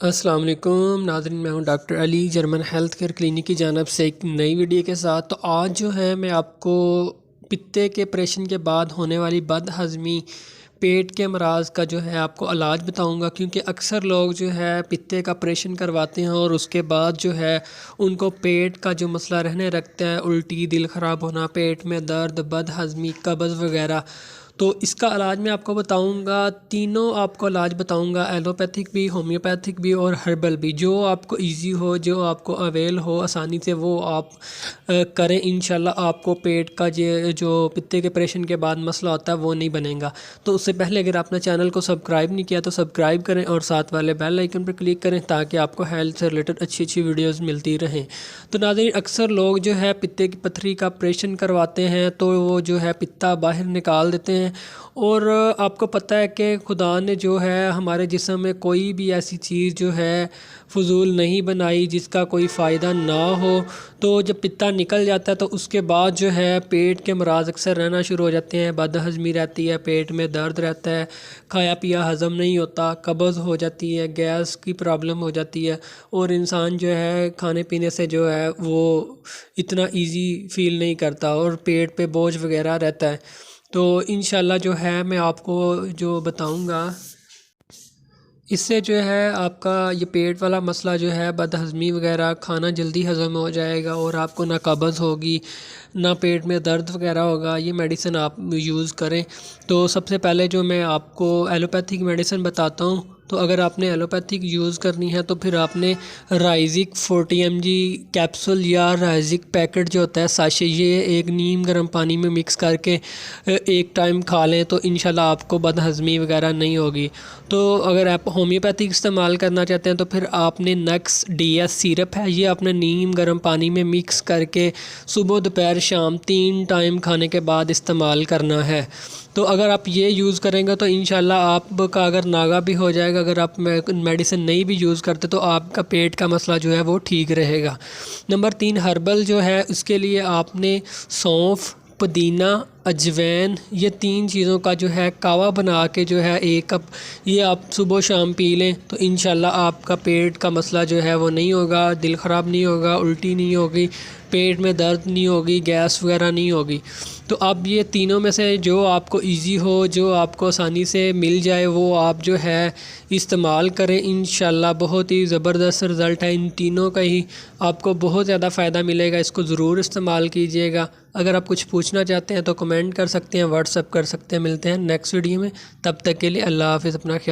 السلام علیکم ناظرین، میں ہوں ڈاکٹر علی جرمن ہیلتھ کیئر کلینک کی جانب سے ایک نئی ویڈیو کے ساتھ۔ تو آج جو ہے میں آپ کو پتے کے آپریشن کے بعد ہونے والی بد ہضمی، پیٹ کے امراض کا جو ہے آپ کو علاج بتاؤں گا، کیونکہ اکثر لوگ جو ہے پتے کا آپریشن کرواتے ہیں اور اس کے بعد جو ہے ان کو پیٹ کا جو مسئلہ رہنے رکھتا ہے، الٹی، دل خراب ہونا، پیٹ میں درد، بد ہضمی، قبض وغیرہ۔ تو اس کا علاج میں آپ کو بتاؤں گا، تینوں آپ کو علاج بتاؤں گا، ایلوپیتھک بھی، ہومیوپیتھک بھی اور ہربل بھی، جو آپ کو ایزی ہو، جو آپ کو اویل ہو آسانی سے، وہ آپ کریں۔ انشاءاللہ آپ کو پیٹ کا جو پتے کے آپریشن کے بعد مسئلہ ہوتا ہے وہ نہیں بنے گا۔ تو اس سے پہلے اگر آپ نے چینل کو سبسکرائب نہیں کیا تو سبسکرائب کریں اور ساتھ والے بیل آئیکن پر کلک کریں تاکہ آپ کو ہیلتھ سے ریلیٹڈ اچھی ویڈیوز ملتی رہیں۔ تو ناظرین، اکثر لوگ جو ہے پتے کی پتھری کا آپریشن کرواتے ہیں تو وہ جو ہے پتا باہر نکال دیتے ہیں، اور آپ کو پتہ ہے کہ خدا نے جو ہے ہمارے جسم میں کوئی بھی ایسی چیز جو ہے فضول نہیں بنائی جس کا کوئی فائدہ نہ ہو۔ تو جب پتا نکل جاتا ہے تو اس کے بعد جو ہے پیٹ کے امراض اکثر رہنا شروع ہو جاتے ہیں، بد ہضمی رہتی ہے، پیٹ میں درد رہتا ہے، کھایا پیا ہضم نہیں ہوتا، قبض ہو جاتی ہے، گیس کی پرابلم ہو جاتی ہے، اور انسان جو ہے کھانے پینے سے جو ہے وہ اتنا ایزی فیل نہیں کرتا اور پیٹ پہ بوجھ وغیرہ رہتا ہے۔ تو انشاءاللہ جو ہے میں آپ کو جو بتاؤں گا، اس سے جو ہے آپ کا یہ پیٹ والا مسئلہ جو ہے، بد ہضمی وغیرہ، کھانا جلدی ہضم ہو جائے گا اور آپ کو نہ قبض ہوگی نہ پیٹ میں درد وغیرہ ہوگا۔ یہ میڈیسن آپ یوز کریں۔ تو سب سے پہلے جو میں آپ کو ایلوپیتھک میڈیسن بتاتا ہوں، تو اگر آپ نے ایلوپیتھک یوز کرنی ہے تو پھر آپ نے رائزک 40 mg کیپسول یا رائزک پیکٹ جو ہوتا ہے ساشے، یہ ایک نیم گرم پانی میں مکس کر کے ایک ٹائم کھا لیں تو انشاءاللہ آپ کو بد ہضمی وغیرہ نہیں ہوگی۔ تو اگر آپ ہومیوپیتھک استعمال کرنا چاہتے ہیں تو پھر آپ نے نیکس DS سیرپ ہے، یہ اپنے نیم گرم پانی میں مکس کر کے صبح دوپہر شام 3 ٹائم کھانے کے بعد استعمال کرنا ہے۔ تو اگر آپ یہ یوز کریں گے تو انشاءاللہ آپ کا اگر ناغہ بھی ہو جائے گا، اگر آپ میڈیسن نہیں بھی یوز کرتے تو آپ کا پیٹ کا مسئلہ جو ہے وہ ٹھیک رہے گا۔ نمبر 3 ہربل جو ہے، اس کے لیے آپ نے سونف، پودینہ، اجوین، یہ 3 چیزوں کا جو ہے کہوہ بنا کے جو ہے 1 کپ یہ آپ صبح و شام پی لیں تو انشاءاللہ آپ کا پیٹ کا مسئلہ جو ہے وہ نہیں ہوگا، دل خراب نہیں ہوگا، الٹی نہیں ہوگی، پیٹ میں درد نہیں ہوگی، گیس وغیرہ نہیں ہوگی۔ تو اب یہ تینوں میں سے جو آپ کو ایزی ہو، جو آپ کو آسانی سے مل جائے، وہ آپ جو ہے استعمال کریں۔ انشاءاللہ بہت ہی زبردست رزلٹ ہے ان تینوں کا ہی، آپ کو بہت زیادہ فائدہ ملے گا، اس کو ضرور استعمال کیجئے گا۔ اگر آپ کچھ پوچھنا چاہتے ہیں تو کمنٹ کر سکتے ہیں، واٹس ایپ کر سکتے ہیں۔ ملتے ہیں نیکسٹ ویڈیو میں، تب تک کے لیے اللہ حافظ، اپنا خیال